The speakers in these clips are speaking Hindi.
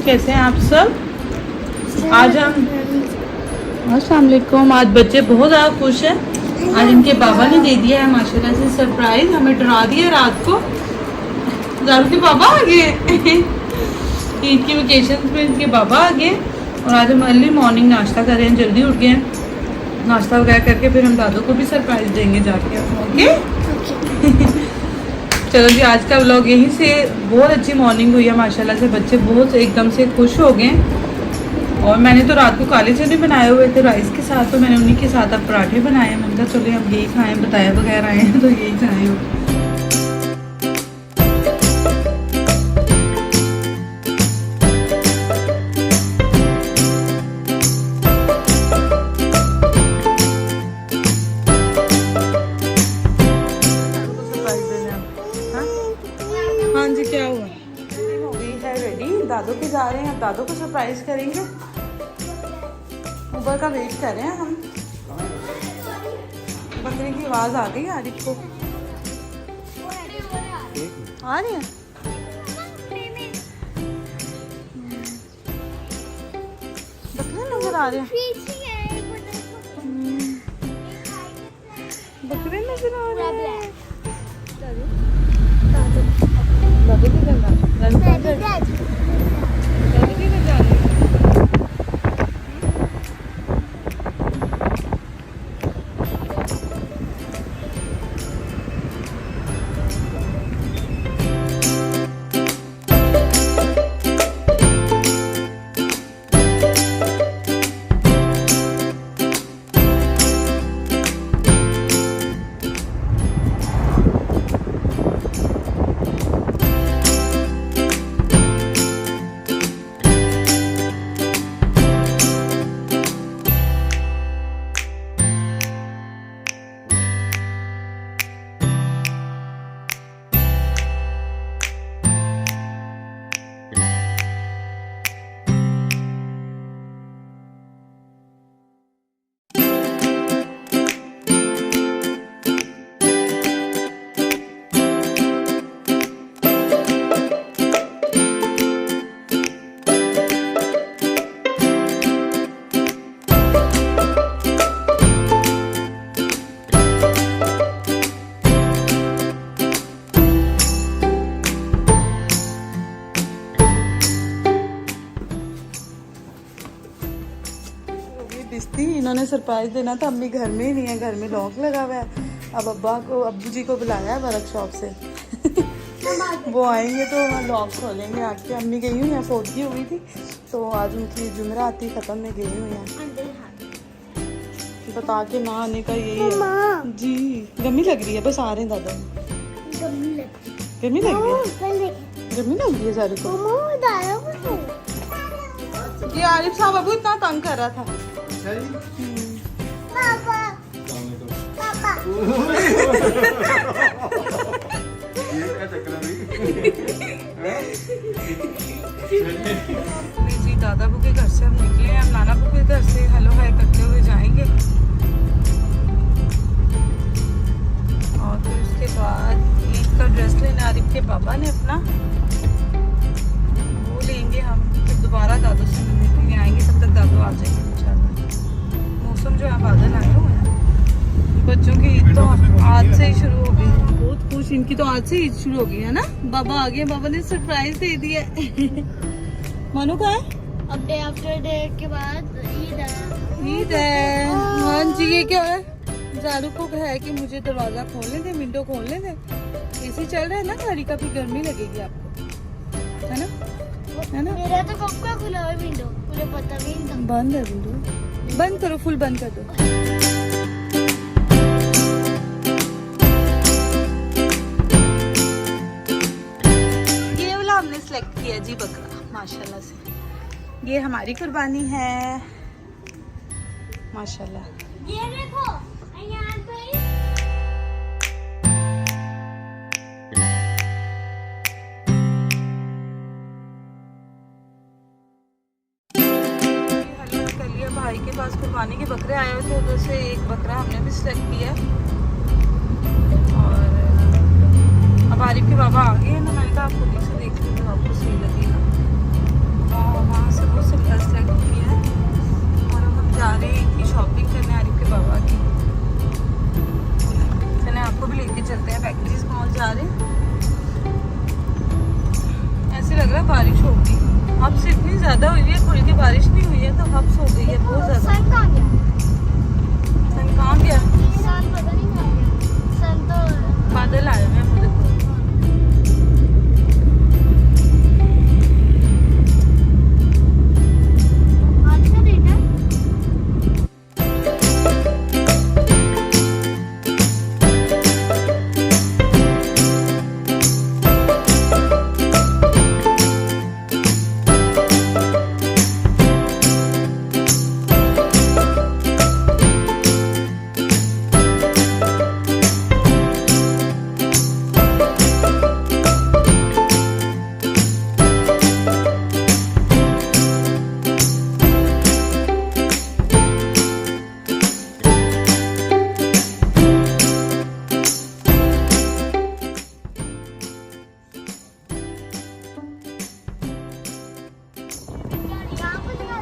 कैसे हैं आप सब? आज हम अस्सलाम वालेकुम। आज बच्चे बहुत ज़्यादा खुश हैं। आज इनके बाबा ने दे दिया है माशाल्लाह से सरप्राइज, हमें डरा दिया रात को। दारू के बाबा आ गए ईद की वेकेशन में इनके बाबा आ गए और आज हम अर्ली मॉर्निंग नाश्ता कर रहे हैं, जल्दी उठ गए हैं। नाश्ता वगैरह करके फिर हम दादू को भी सरप्राइज देंगे जाके। ओके चलो जी, आज का व्लॉग यहीं से। बहुत अच्छी मॉर्निंग हुई है माशाल्लाह से, बच्चे बहुत एकदम से खुश हो गए। और मैंने तो रात को काले चने बनाए हुए थे राइस के साथ, तो मैंने उन्हीं के साथ अब पराठे बनाए। मैंने कहा चलो अब यही खाएं, बताया वगैरह आए हैं तो यही खाएं हो। हाँ जी, क्या हुआ? हो गई है रेडी, दादू के जा रहे हैं, अब दादू को सरप्राइज करेंगे। उबर का वेट कर रहे हैं हम। बकरी की आवाज़ आ गई आरिफ को। आ रही है? बकरी नजर आ रहे हैं, बकरी नजर आ रही है। दादू की गंगा दादू की गंगा इन्होंने सरप्राइज देना था, अम्मी घर में ही नहीं है, घर में लॉक लगा हुआ है। अब अब्बू जी को बुलाया है वर्कशॉप से वो आएंगे तो लॉक खोलेंगे आके। अम्मी गई हुई हैं, फोटगी हुई थी तो आज उनकी जुमेराती ख़त्म में गई हुई हैं। बता के ना आने का यही है जी। गमी लग रही है, बस आ रहे हैं दादा। गमी लग रही है, गमी लग रही है सारे को। ये आरिफ साहब अबू इतना तंग कर रहा था। पापा पापा ये क्या चक्कर है जी। दादा बू के घर से हम निकले हैं, हम नाना बू के घर से हेलो हाय करते हुए जाएंगे और फिर उसके बाद ईद का ड्रेस लेना आरिफ के पापा ने अपना, वो लेंगे हम। फिर दोबारा दादू से मिलने के लिए आएंगे, तब तक दादू आ जाएंगे इंशाल्लाह। मौसम जो है बादल आए हुए हैं। बच्चों की ईद तो आज से ही शुरू हो गई, बहुत खुश। इनकी तो आज से ईद शुरू हो गई है ना। बाबा आ गए, बाबा ने सरप्राइज दे दिया मानो का है अब डे आफ्टर डे के बाद ईद है। ईद है हाँ जी। ये क्या है? जारू को है कि मुझे दरवाजा खोलने दे, विंडो खोलने दे। एसी चल रहा है ना गाड़ी का, भी गर्मी लगेगी आपको, है ना? मेरा तो कब का खुला है विंडो, मुझे पता भी नहीं था। बंद है विंडो, बंद करो, फुल बंद कर दो। ये वाला हमने सेलेक्ट किया जी बकरा माशाल्लाह से। ये हमारी कुर्बानी है माशाल्लाह। ये देखो यहाँ पे भाई के पास कुर्बानी के बकरे आए हुए थे, उधर से एक बकरा हमने भी सेलेक्ट किया। और अब आरिफ के बाबा आ गए हैं ना, मैंने कहा आप खुद से देख लीजिए, आपको सही लगेगा। चलते हैं फैक्ट्रीज पहुंच जा रहे हैं। ऐसे लग रहा है बारिश होगी। हब्स इतनी ज्यादा हुई है, खुल के बारिश नहीं हुई है तो हब्स हो गई है बहुत ज्यादा। सन कहाँ गया? सन पता नहीं कहाँ गया। सन तो बादल आए हुए हैं देखो। आज का डेट है।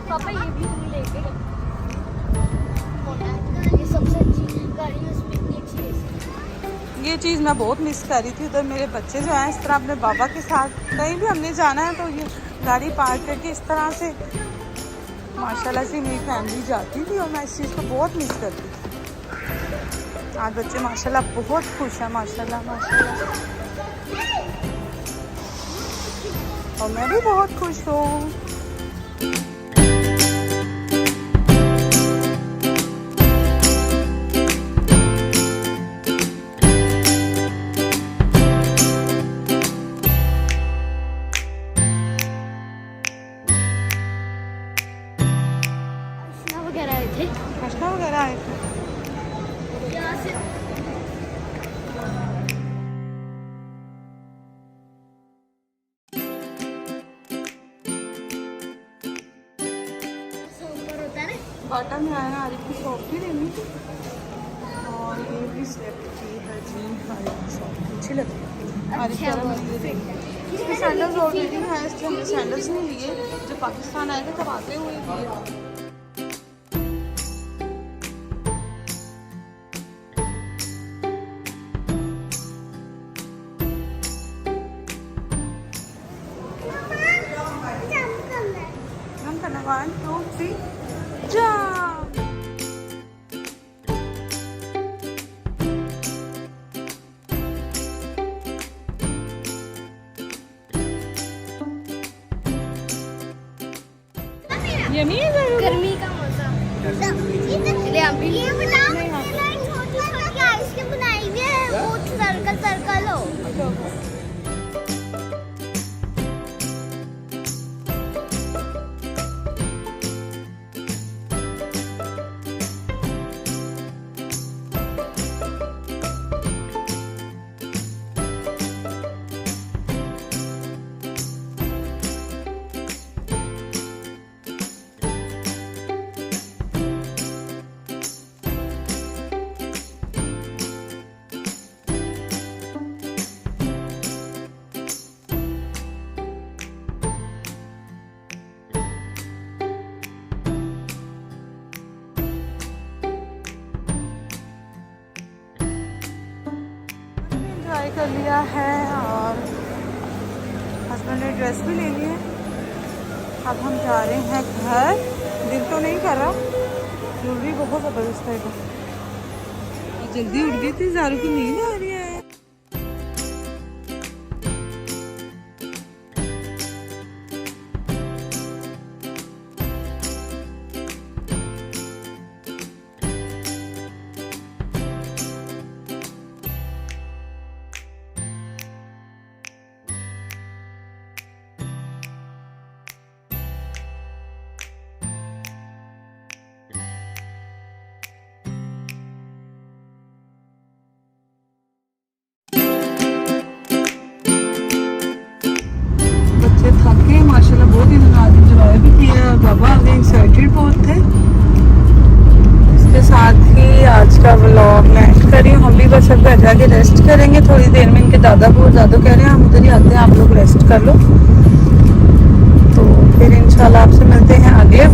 पापा ये भी नहीं लेके गए। ये सबसे अच्छी गाड़ी है, उसमें इतनी अच्छी AC। ये चीज़ मैं बहुत मिस कर रही थी। उधर मेरे बच्चे जो हैं इस तरह अपने बाबा के साथ कहीं भी हमने जाना है तो ये गाड़ी पार्क करके इस तरह से माशाल्लाह से मेरी फैमिली जाती थी और मैं इस चीज़ को बहुत मिस करती थी। आज बच्चे माशाल्लाह बहुत खुश हैं, माशाल्लाह माशाल्लाह, और मैं भी बहुत खुश हूँ। वगैरह वगैरह आए थे। यहाँ से ऊपर होता है ना। बाटा में आया, आरिफ की शॉप भी लेनी थी और ये भी स्टेप की है जी। आरिफ की शॉप अच्छी लगती है। आरिफ कह रहा मुझे देखिए इसके सैंडल्स ऑलरेडी है, इसलिए हमने सैंडल्स नहीं लिए। जब पाकिस्तान आए थे तब आते हुए लिए। हम करना 1 2 3 jump। यम्मी है जरूर। गर्मी का मौसम। ये बताओ छोटी छोटी आइसक्रीम बनाई हुई है, वो सर्कल सर्कल हो। ट्राई कर लिया है और हस्बैंड ने ड्रेस भी ले ली है। अब हम जा रहे हैं घर। दिल तो नहीं कर रहा, जल्दी बहुत ज़बरदस्त है। जल्दी उठ गई थी, ज़ारू की नींद आ रही है। थके माशाल्लाह, बहुत इंजॉय भी किया। बाबा आगे एक्साइटेड बहुत थे। इसके साथ ही आज का व्लॉग मैं एंड कर रही हूँ। हम भी बस अब घर जाके रेस्ट करेंगे थोड़ी देर में। इनके दादा बहुत ज़्यादा कह रहे हैं हम उधर ही आते हैं, आप लोग रेस्ट कर लो। तो फिर इंशाल्लाह आपसे मिलते हैं अगले